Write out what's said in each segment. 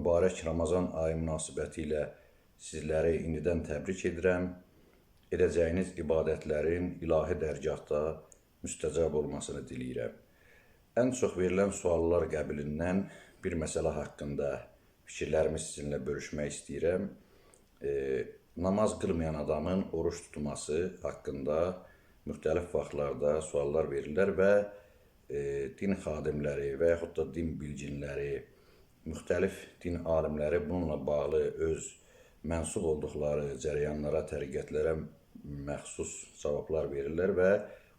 mübarək Ramazan ayı münasibətilə sizləri indidən təbrik edirəm. Edəcəyiniz ibadətlərin ilahi dərgahda müstəcab olmasını diləyirəm. Ən çox verilən suallar qəbilindən bir məsələ haqqında fikirlərimi sizinlə bölüşmək istəyirəm. Namaz qılmayan adamın oruç tutması haqqında müxtəlif vaxtlarda suallar verirlər və din xadimləri və yaxud da din bilginləri, müxtəlif din alimləri bununla bağlı öz mənsub olduqları cərəyanlara, təriqətlərə məxsus cavablar verirlər və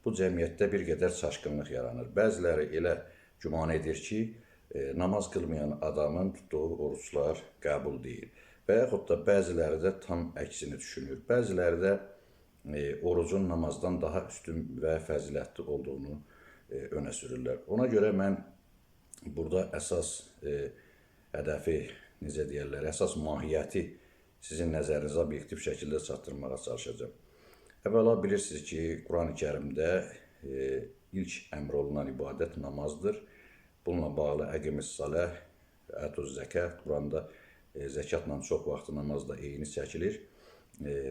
bu cəmiyyətdə bir qədər çaşqınlıq yaranır. Bəziləri elə güman edir ki, namaz qılmayan adamın tutduğu oruçlar qəbul deyil. Və yaxud da bəziləri də tam əksini düşünür. Bəziləri də orucun namazdan daha üstün və fəzilətli olduğunu önə sürürlər. Ona görə mən burada əsas hədəfi, necə deyərlər, əsas mahiyyəti sizin nəzərinizə obyektiv şəkildə çatdırmağa çalışacağım. Əvvəla bilirsiniz ki, Quran-ı Kərimdə ilk əmr olunan ibadət namazdır. Bununla bağlı əqimis saləh, ətuz zəkət, Quranda zəkatla çox vaxtı namazda eyni çəkilir.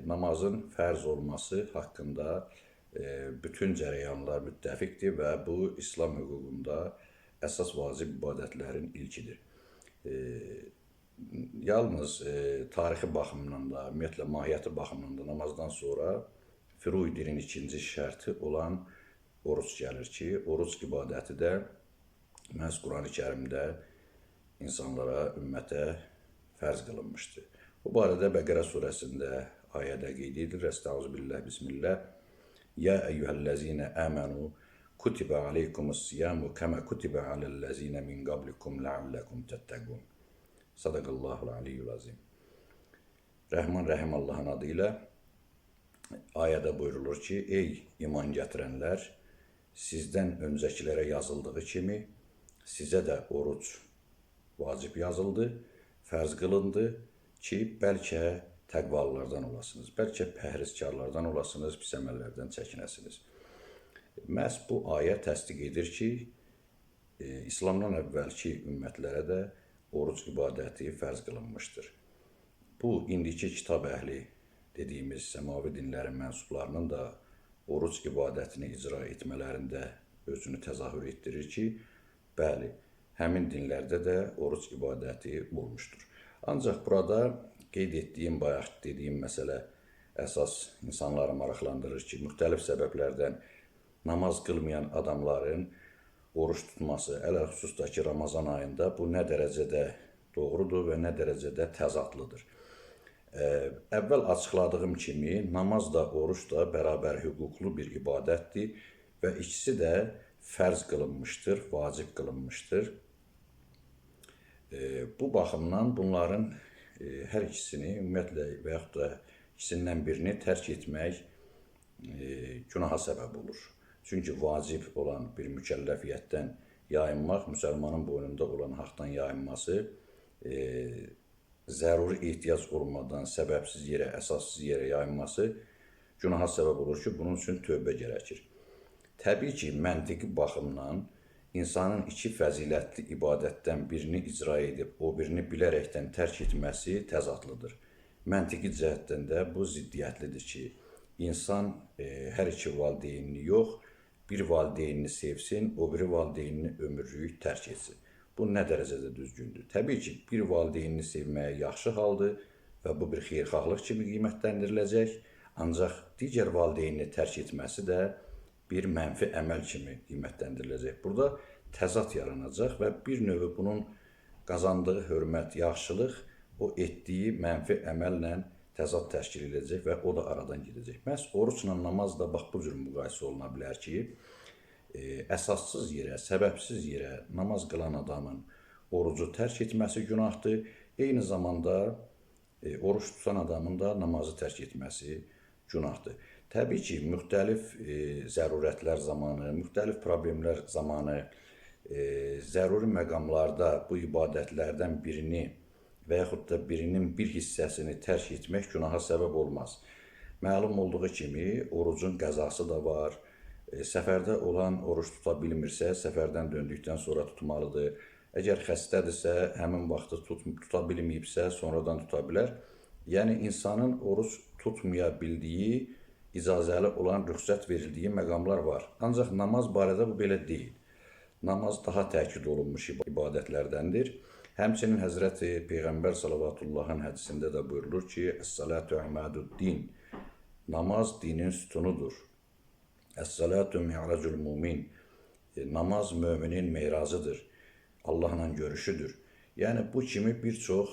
Namazın fərz olması haqqında bütün cərəyanlar müttəfiqdir və bu İslam hüququnda əsas vacib ibadətlərin ilkidir. Yalnız tarixi baxımdan da, ümumiyyətlə mahiyyəti baxımdan da namazdan sonra furu dinin ikinci şərti olan oruç gəlir ki, oruç ibadəti də məhz Quran-ı Kərimdə insanlara, ümmətə fərz qılınmışdır. Bu barədə Bəqərə surəsində ayədə qeyd edilir. Estağfirullah, bismillah. Ya eyyuhəl-ləzinə əmənu kutibə aleykumus-siyamu kəmə kutibə aləl-ləzinə min qablikum ləalləkum təttəqun. Sadaqallahul aliyyul azim. Rəhman Rəhim Allahın adı ilə ayədə buyurulur ki, ey iman gətirənlər, sizdən öncəkilərə yazıldığı kimi sizə də oruc vacib yazıldı, fərz qılındı ki, bəlkə təqvalılardan olasınız, bəlkə pəhrizkarlardan olasınız, pis əməllərdən çəkinəsiniz. Məhz bu ayə təsdiq edir ki, İslamdan əvvəlki ümmətlərə də oruc ibadəti fərz qılınmışdır. Bu, indiki kitab əhli dediyimiz səmavi dinlərin mənsublarının da oruc ibadətini icra etmələrində özünü təzahür etdirir ki, bəli, həmin dinlərdə də oruc ibadəti olmuşdur. Ancaq burada qeyd etdiyim, bayaq dediyim məsələ əsas insanları maraqlandırır ki, müxtəlif səbəblərdən namaz qılmayan adamların oruç tutması, ələlxüsus ki, Ramazan ayında bu nə dərəcədə doğrudur və nə dərəcədə təzadlıdır. Əvvəl açıqladığım kimi, namaz da, oruç da bərabər hüquqlu bir ibadətdir və ikisi də fərz qılınmışdır, vacib qılınmışdır. Bu baxımdan bunların hər ikisini, ümumiyyətlə və yaxud da ikisindən birini tərk etmək günaha səbəb olur. Çünki vacib olan bir mükəlləfiyyətdən yayınmaq, müsəlmanın boynunda olan haqdan yayınması, zəruri ehtiyac olmadan səbəbsiz yerə, əsassız yerə yayınması günaha səbəb olur ki, bunun üçün tövbə gərəkir. Təbii ki, məntiqi baxımdan insanın iki fəzilətli ibadətdən birini icra edib, o birini bilərəkdən tərk etməsi təzadlıdır. Məntiqi cəhətdən də bu ziddiyyətlidir ki, insan hər iki valideynini yox, bir valideynini sevsin, o biri valideynini ömürlük tərk etsin. Bu nə dərəcədə düzgündür? Təbii ki, bir valideynini sevməyə yaxşı haldır və bu bir xeyirxahlıq kimi qiymətləndiriləcək, ancaq digər valideynini tərk etməsi də bir mənfi əməl kimi qiymətləndiriləcək. Burada təzad yaranacaq və bir növü bunun qazandığı hörmət, yaxşılıq o etdiyi mənfi əməllə təzad təşkil edəcək və o da aradan gedəcək. Məhz oruçla namaz da bax bu cür müqayisə oluna bilər ki, əsassız yerə, səbəbsiz yerə namaz qılan adamın orucu tərk etməsi günahdır. Eyni zamanda oruç tutan adamın da namazı tərk etməsi günahdır. Təbii ki, müxtəlif zərurətlər zamanı, müxtəlif problemlər zamanı zəruri məqamlarda bu ibadətlərdən birini və yaxud da birinin bir hissəsini tərk etmək günaha səbəb olmaz. Məlum olduğu kimi orucun qəzası da var. Səfərdə olan oruç tuta bilmirsə, səfərdən döndükdən sonra tutmalıdır. Əgər xəstədirsə, həmin vaxtı tuta bilməyibsə, sonradan tuta bilər. Yəni, insanın oruç tutmaya bildiyi, icazəli olan, rüxsət verildiyi məqamlar var. Ancaq namaz barədə bu belə deyil. Namaz daha təkid olunmuş ibadətlərdəndir. Həmçinin Həzrəti Peyğəmbər sallavatullahın hədisində də buyurulur ki, Əs-salatu əmaduddin, namaz dinin sütunudur. Əs-salatu mi'racul mumin, namaz müminin meyracıdır, Allahla görüşüdür. Yəni, bu kimi bir çox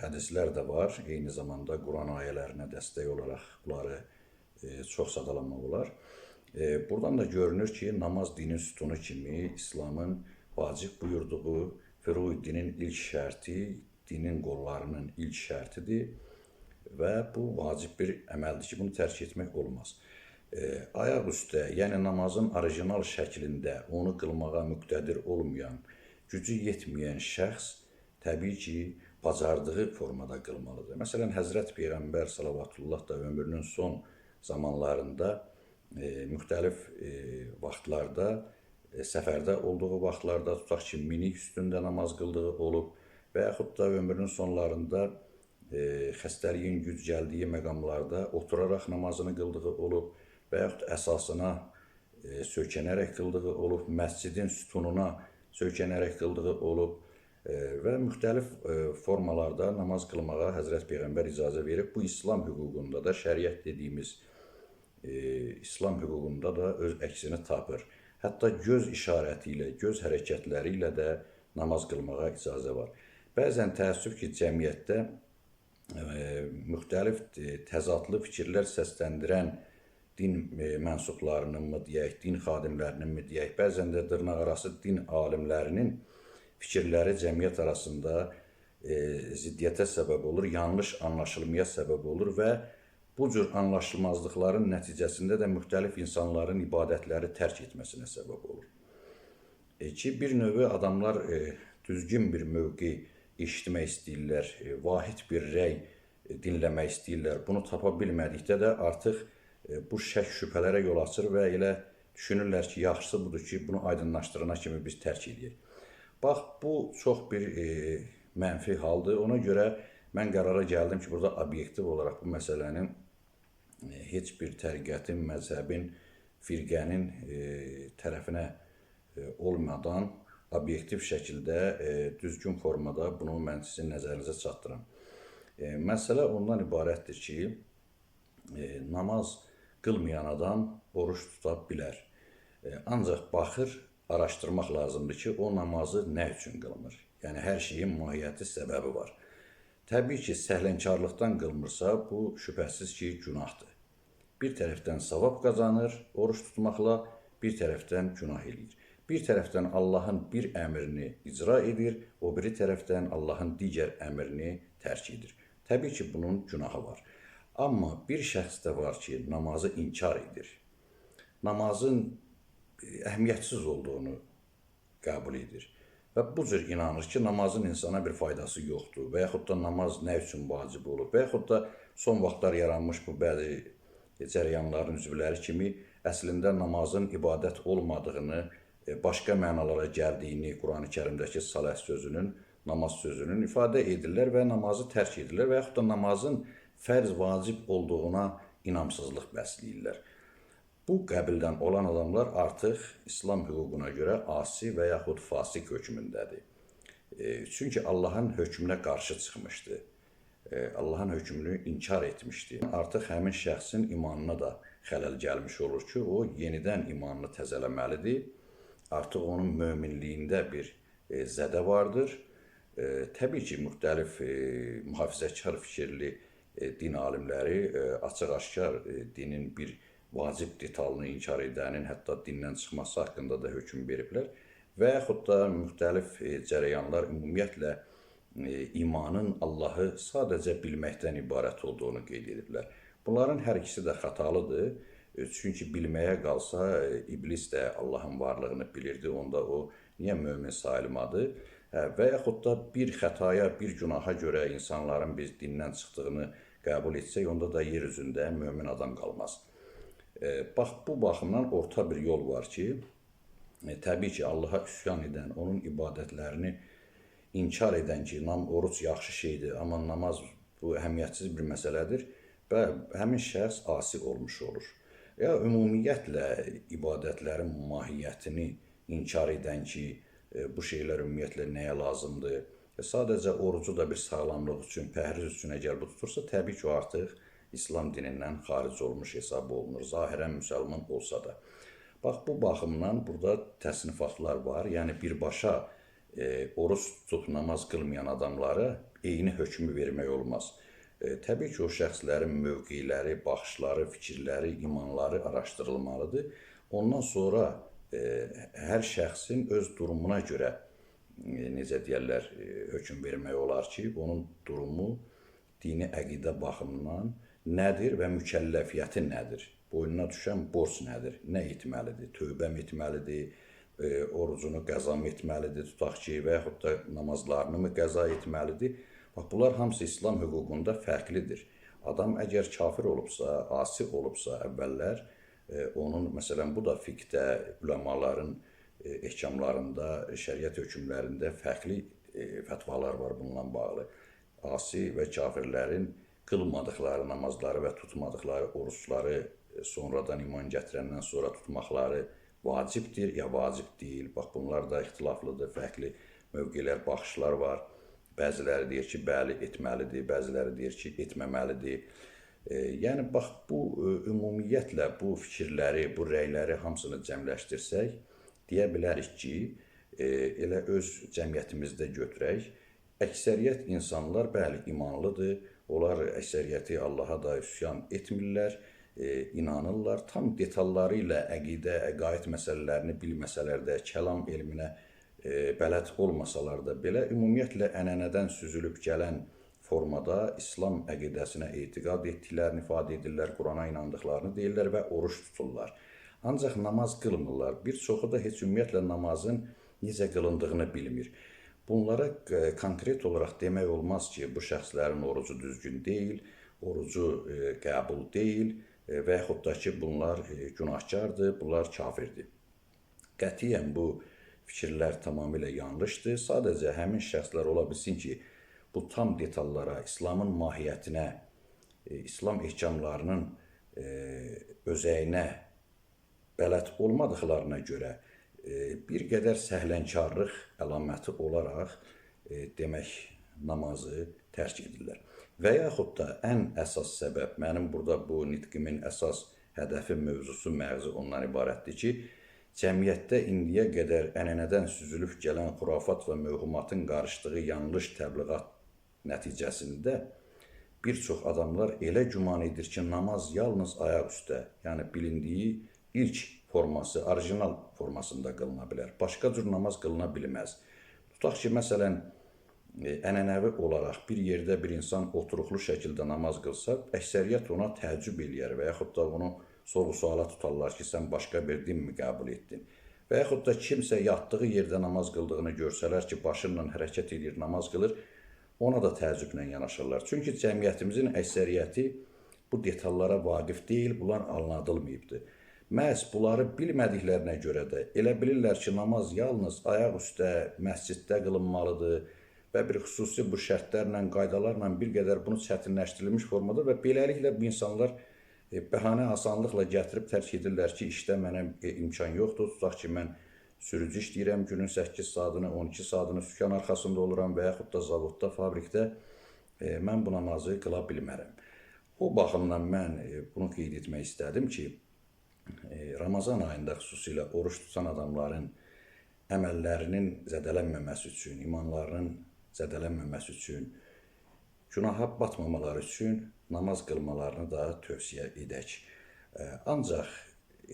hədislər də var. Eyni zamanda Quran ayələrinə dəstək olaraq bunları çox sadalamaq olar. Buradan da görünür ki, namaz dinin sütunu kimi İslamın vacib buyurduğu furu dinin ilk şərti, dinin qollarının ilk şərtidir və bu vacib bir əməldir ki, bunu tərk etmək olmaz. Ayaq üstə, yəni namazın orijinal şəklində onu qılmağa müqtədir olmayan, gücü yetməyən şəxs təbii ki, bacardığı formada qılmalıdır. Məsələn, Həzrət Peyğəmbər sallallahu da ömrünün son zamanlarında müxtəlif vaxtlarda, səfərdə olduğu vaxtlarda, tutaq ki, minik üstündə namaz qıldığı olub və yaxud da ömrünün sonlarında xəstəliyin güc gəldiyi məqamlarda oturaraq namazını qıldığı olub və yaxud əsasına söykənərək qıldığı olub, məscidin sütununa söykənərək qıldığı olub və müxtəlif formalarda namaz qılmağa Həzrət Peyğəmbər icazə verib. Bu, İslam hüququnda da, şəriət dediyimiz İslam hüququnda da öz əksini tapır. Hətta göz işarəti ilə, göz hərəkətləri ilə də namaz qılmağa icazə var. Bəzən təəssüf ki, cəmiyyətdə müxtəlif təzadlı fikirlər səsləndirən din mənsublarının mı deyək, din xadimlərinin mi deyək, bəzən də dırnaqarası din alimlərinin fikirləri cəmiyyət arasında ziddiyyətə səbəb olur, yanlış anlaşılmaya səbəb olur və bu cür anlaşılmazlıqların nəticəsində də müxtəlif insanların ibadətləri tərk etməsinə səbəb olur. Ki, bir növü adamlar düzgün bir mövqe eşitmək istəyirlər, vahid bir rəy dinləmək istəyirlər. Bunu tapa bilmədikdə də artıq bu şək şübhələrə yol açır və elə düşünürlər ki, yaxşısı budur ki, bunu aydınlaşdırana kimi biz tərk edəyik. Bax, bu çox bir mənfi haldır. Ona görə mən qərara gəldim ki, burada obyektiv olaraq bu məsələnin heç bir təriqətin, məzhəbin, firqənin tərəfinə olmadan obyektiv şəkildə, düzgün formada bunu mən sizin nəzərinizə çatdıram. Məsələ ondan ibarətdir ki, namaz qılmayan adam oruç tuta bilər. Ancaq baxır, araşdırmaq lazımdır ki, o namazı nə üçün qılmır? Yəni, hər şeyin mahiyyəti, səbəbi var. Təbii ki, səhlənkarlıqdan qılmırsa, bu şübhəsiz ki, günahdır. Bir tərəfdən savab qazanır, oruç tutmaqla, bir tərəfdən günah edir. Bir tərəfdən Allahın bir əmrini icra edir, o biri tərəfdən Allahın digər əmrini tərk edir. Təbii ki, bunun günahı var. Amma bir şəxs də var ki, namazı inkar edir. Namazın əhəmiyyətsiz olduğunu qəbul edir. Və bu cür inanır ki, namazın insana bir faydası yoxdur və yaxud da namaz nə üçün vacib olub və yaxud da son vaxtlar yaranmış bu bəzi cərəyanların üzvləri kimi əslində namazın ibadət olmadığını, başqa mənalara gəldiyini Quran-ı Kərimdəki salat sözünün, namaz sözünün ifadə edirlər və namazı tərk edirlər və yaxud da namazın fərz vacib olduğuna inamsızlıq bəsləyirlər. Bu qəbildən olan adamlar artıq İslam hüququna görə asi və yaxud fasik hökmündədir. Çünki Allahın hökmünə qarşı çıxmışdı. Allahın hökmünü inkar etmişdi. Artıq həmin şəxsin imanına da xələl gəlmiş olur ki, o yenidən imanını təzələməlidir. Artıq onun möminliyində bir zədə vardır. Təbii ki, müxtəlif mühafizəkar fikirli din alimləri açıq-aşkar dinin bir vacib detalını inkar edənin, hətta dindən çıxması haqqında da hökm veriblər və yaxud da müxtəlif cərəyanlar ümumiyyətlə imanın Allahı sadəcə bilməkdən ibarət olduğunu qeyd ediblər. Bunların hər ikisi də xatalıdır. Çünki bilməyə qalsa, iblis də Allahın varlığını bilirdi, onda o niyə mömin sayılmadı? Və yaxud da bir xətaya, bir günaha görə insanların biz dindən çıxdığını qəbul etsək, onda da yer üzündə mömin adam qalmaz. Bax, bu baxımdan orta bir yol var ki, təbii ki, Allaha üsyan edən, onun ibadətlərini inkar edən ki, oruc yaxşı şeydir, amma namaz bu əhəmiyyətsiz bir məsələdir və həmin şəxs asi olmuş olur. Ya ümumiyyətlə ibadətlərin mahiyyətini inkar edən ki, bu şeylər ümumiyyətlə nəyə lazımdır? Sadəcə orucu da bir sağlamlıq üçün, pəhriz üçün əgər bu tutursa, təbii ki, o artıq İslam dinindən xaric olmuş hesab olunur. Zahirən müsəlman olsa da. Bax, bu baxımdan burada təsnifatlar var. Yəni, birbaşa oruç tutub namaz qılmayan adamlara eyni hökmü vermək olmaz. Təbii ki, o şəxslərin mövqeləri, baxışları, fikirləri, imanları araşdırılmalıdır. Ondan sonra hər şəxsin öz durumuna görə, necə deyərlər, hökm vermək olar ki, onun durumu dini əqidə baxımından nədir və mükəlləfiyyəti nədir? Boynuna düşən borc nədir? Nə etməlidir? Tövbə etməlidir? Orucunu qəza etməlidir? Tutaq ki, və yaxud da namazlarını mı qəza etməlidir? Bax, bunlar hamısı İslam hüququnda fərqlidir. Adam əgər kafir olubsa, asi olubsa əvvəllər, onun, məsələn, bu da fiqdə, üləmaların ehkamlarında, şəriət hökmlərində fərqli fətvalar var bununla bağlı. Asi və kafirlərin qılmadıqları namazları və tutmadıqları oruçları sonradan iman gətirəndən sonra tutmaqları vacibdir, ya vacib deyil. Bax, bunlar da ixtilaflıdır, fərqli mövqelər, baxışlar var. Bəziləri deyir ki, bəli, etməlidir, bəziləri deyir ki, etməməlidir. Yəni, bax, bu ümumiyyətlə bu fikirləri, bu rəyləri hamısını cəmləşdirsək, deyə bilərik ki, elə öz cəmiyyətimizdə götürək, əksəriyyət insanlar, bəli, imanlıdır, onlar əksəriyyəti Allaha da üsyan etmirlər, inanırlar, tam detalları ilə əqidə, əqaid məsələlərini bilməsələr də, kəlam elminə bələd olmasalar da belə, ümumiyyətlə ənənədən süzülüb gələn formada İslam əqidəsinə etiqad etdiklərini ifadə edirlər, Qurana inandıqlarını deyirlər və oruç tuturlar. Ancaq namaz qılmırlar. Bir çoxu da heç ümumiyyətlə namazın necə qılındığını bilmir. Bunlara konkret olaraq demək olmaz ki, bu şəxslərin orucu düzgün deyil, orucu qəbul deyil və yaxud da ki, bunlar günahkardır, bunlar kafirdir. Qətiyyən bu fikirlər tamamilə yanlışdır. Sadəcə həmin şəxslər ola bilsin ki, bu tam detallara, İslamın mahiyyətinə, İslam ehkamlarının özəyinə bələd olmadıqlarına görə bir qədər səhlənkarlıq əlaməti olaraq demək namazı tərk edirlər. Və yaxud da ən əsas səbəb, mənim burada bu nitqimin əsas hədəfi, mövzusu, məğzi ondan ibarətdir ki, cəmiyyətdə indiyə qədər ənənədən süzülüb gələn xurafat və mövhumatın qarışdığı yanlış təbliğat nəticəsində bir çox adamlar elə güman edir ki, namaz yalnız ayaq üstə, yəni bilindiyi ilk forması, orijinal formasında qılına bilər. Başqa cür namaz qılına bilməz. Tutaq ki, məsələn, ənənəvi olaraq bir yerdə bir insan oturuqlu şəkildə namaz qılsa, əksəriyyət ona təəccüb eləyər və yaxud da onu sorğu-suala tutarlar ki, sən başqa bir din mi qəbul etdin? Və yaxud da kimsə yatdığı yerdə namaz qıldığını görsələr ki, başınla hərəkət edir, namaz qılır, ona da təəccüblə yanaşırlar. Çünki cəmiyyətimizin əksəriyyəti bu detallara vaqif deyil, bunlar anladılmayıbdır. Məhz bunları bilmədiklərinə görə də elə bilirlər ki, namaz yalnız ayaq üstə, məsciddə qılınmalıdır və bir xüsusi bu şərtlərlə, qaydalarla bir qədər bunu çətinləşdirilmiş formada və beləliklə bu insanlar bəhanə asanlıqla gətirib tərk edirlər ki, işdə mənə imkan yoxdur, tutaq ki, mən sürücü işləyirəm, günün 8 saatını, 12 saatını sükan arxasında oluram və yaxud da zavodda, fabrikdə mən bu namazı qıla bilmərəm. O baxımdan mən bunu qeyd etmək istədim ki, Ramazan ayında xüsusilə oruç tutan adamların əməllərinin zədələnməməsi üçün, imanlarının zədələnməməsi üçün, günaha batmamaları üçün namaz qılmalarını da tövsiyə edək. Ancaq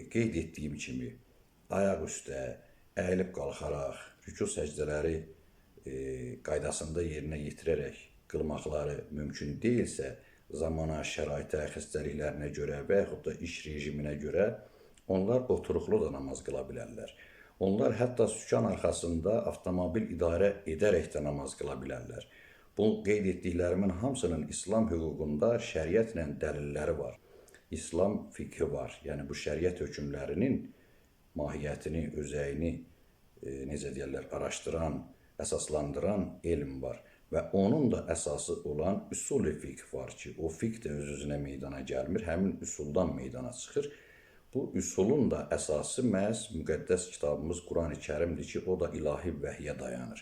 qeyd etdiyim kimi, ayaq üstə, əyilib qalxaraq, rükû səcdələri qaydasında yerinə yetirərək qılmaqları mümkün deyilsə, zamana, şəraitə, xəstəliklərinə görə və yaxud da iş rejiminə görə onlar oturuqlu da namaz qıla bilərlər. Onlar hətta sükan arxasında avtomobil idarə edərək də namaz qıla bilərlər. Bu qeyd etdiklərimin hamısının İslam hüququnda şəriətlə dəlilləri var. İslam fiqhi var. Yəni bu şəriət hökmlərinin mahiyyətini, özəyini, necə deyərlər, araşdıran əsaslandıran elm var və onun da əsası olan üsul-i fiqh var ki, o fiqh də öz-özünə meydana gəlmir, həmin üsuldan meydana çıxır. Bu üsulun da əsası məhz müqəddəs kitabımız Qurani-Kərimdir ki, o da ilahi vəhyə dayanır.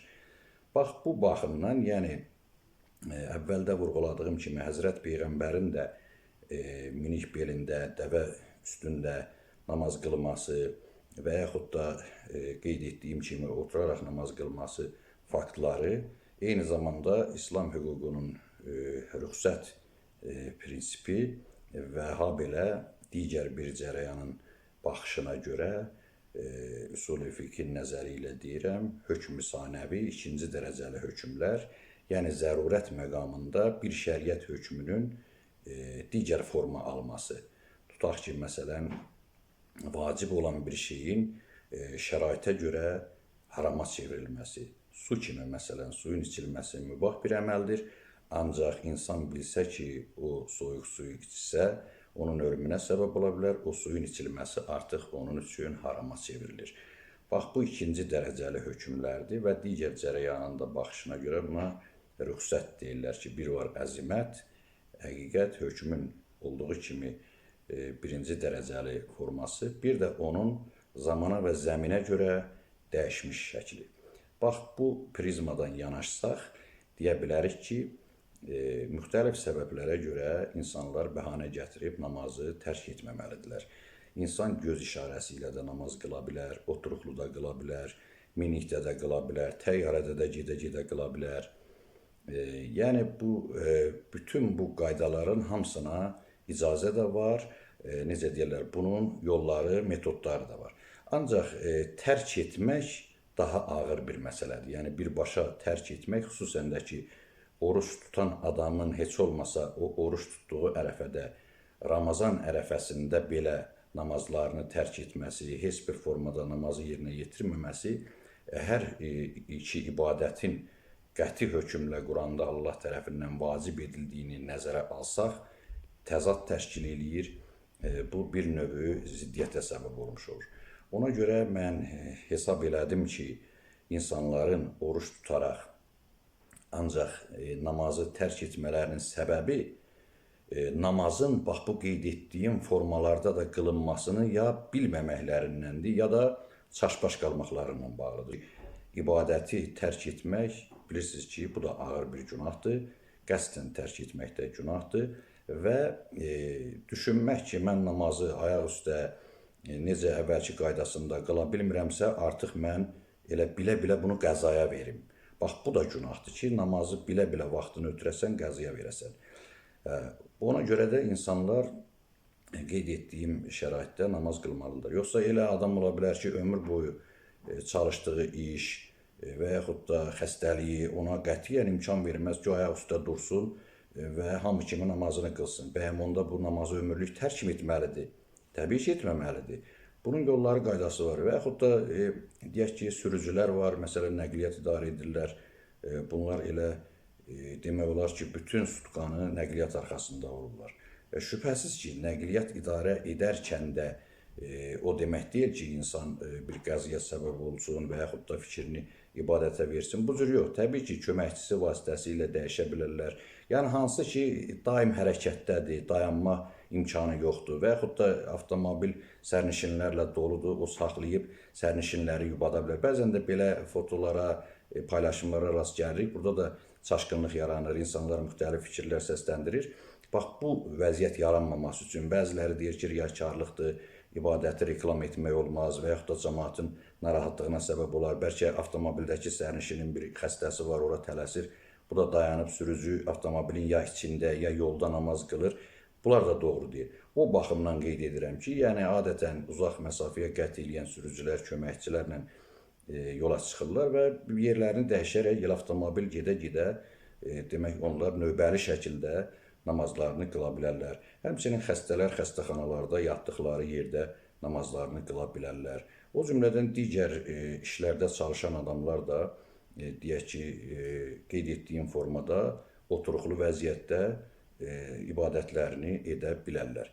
Bax, bu baxımdan, yəni əvvəldə vurğuladığım kimi Həzrət Peyğəmbərin də minik belində, dəvə üstündə namaz qılması və yaxud da qeyd etdiyim kimi oturaraq namaz qılması faktları eyni zamanda İslam hüququnun rüxsət prinsipi və habelə digər bir cərəyanın baxışına görə üsul-i fiqhin nəzəri ilə deyirəm, hökm-i sanəvi, ikinci dərəcəli hökmlər, yəni zərurət məqamında bir şəriət hökmünün digər forma alması. Tutaq ki, məsələn, vacib olan bir şeyin şəraitə görə harama çevrilməsi. Su kimi, məsələn, suyun içilməsi mübah bir əməldir. Ancaq insan bilsə ki, o soyuq suyu içsə, onun ölümünə səbəb ola bilər, o suyun içilməsi artıq onun üçün harama çevrilir. Bax, bu ikinci dərəcəli hökmlərdir və digər cərəyanın da baxışına görə buna rüxsət deyirlər ki, bir var əzimət, həqiqət, hökmün olduğu kimi birinci dərəcəli forması, bir də onun zamana və zəminə görə dəyişmiş şəkli. Bax, bu prizmadan yanaşsaq, deyə bilərik ki, müxtəlif səbəblərə görə insanlar bəhanə gətirib namazı tərk etməməlidirlər. İnsan göz işarəsi ilə də namaz qıla bilər, oturuqluda qıla bilər, minikdə də qıla bilər, təyyarədə də gedə-gedə qıla bilər. Yəni, bütün bu qaydaların hamısına icazə də var, necə deyirlər, bunun yolları, metodları da var. Ancaq tərk etmək daha ağır bir məsələdir. Yəni, birbaşa tərk etmək, xüsusən də ki, oruç tutan adamın heç olmasa o oruç tutduğu ərəfədə, Ramazan ərəfəsində belə namazlarını tərk etməsi, heç bir formada namazı yerinə yetirməməsi, hər iki ibadətin qəti hökmlə Quranda Allah tərəfindən vacib edildiyini nəzərə alsaq, təzad təşkil eləyir, bu bir növü ziddiyyətə səbəb olmuş olur. Ona görə mən hesab elədim ki, insanların oruç tutaraq ancaq namazı tərk etmələrinin səbəbi namazın bax bu qeyd etdiyim formalarda da qılınmasını ya bilməməklərindəndir, ya da çaşbaş qalmaqlarından bağlıdır. İbadəti tərk etmək, bilirsiniz ki, bu da ağır bir günahdır, qəsdən tərk etmək də günahdır və düşünmək ki, mən namazı ayaq üstə necə əvvəlki qaydasında qıla bilmirəmsə, artıq mən elə bilə-bilə bunu qəzaya verim. Bax, bu da günahdır ki, namazı bilə-bilə vaxtını ötürəsən, qəzaya verəsən. Ona görə də insanlar qeyd etdiyim şəraitdə namaz qılmalıdır. Yoxsa elə adam ola bilər ki, ömür boyu çalışdığı iş və yaxud da xəstəliyi ona qətiyyən imkan verməz ki, o ayaq üstə dursun və hamı kimi namazını qılsın. Bəyəm onda bu namazı ömürlük tərk etməlidir? Təbii ki, etməməlidir. Bunun yolları, qaydası var və yaxud da deyək ki, sürücülər var, məsələn, nəqliyyat idarə edirlər. Bunlar elə demək olar ki, bütün sutqanı nəqliyyat arxasında olurlar. Şübhəsiz ki, nəqliyyat idarə edərkən də o demək deyil ki, insan bir qəziyyət səbəb olsun və yaxud da fikrini ibadətə versin. Bu cür yox. Təbii ki, köməkçisi vasitəsilə dəyişə bilərlər. Yəni, hansı ki, daim hərəkətdədir, dayanma imkanı yoxdur və yaxud da avtomobil sərnişinlərlə doludur, o saxlayıb sərnişinləri yubada bilər. Bəzən də belə fotolara, paylaşımlara rast gəlirik. Burada da çaşqınlıq yaranır, insanlar müxtəlif fikirlər səsləndirir. Bax, bu vəziyyət yaranmaması üçün bəziləri deyir ki, riyakarlıqdır, ibadəti reklam etmək olmaz və yaxud da cəmaatın narahatlığına səbəb olar. Bəlkə avtomobildəki sərnişinin bir xəstəsi var, ora tələsir. Bu da dayanıb sürücü avtomobilin ya içində, ya yolda namaz qılır. Bunlar da doğru deyil. O baxımdan qeyd edirəm ki, yəni adətən uzaq məsafəyə qət edən sürücülər köməkçilərlə yola çıxırlar və yerlərini dəyişərək el avtomobil gedə-gedə demək onlar növbəli şəkildə namazlarını qıla bilərlər. Həmçinin xəstələr xəstəxanalarda yatdıqları yerdə namazlarını qıla bilərlər. O cümlədən digər işlərdə çalışan adamlar da deyək ki, qeyd etdiyim formada oturuqlu vəziyyətdə ibadətlərini edə bilərlər.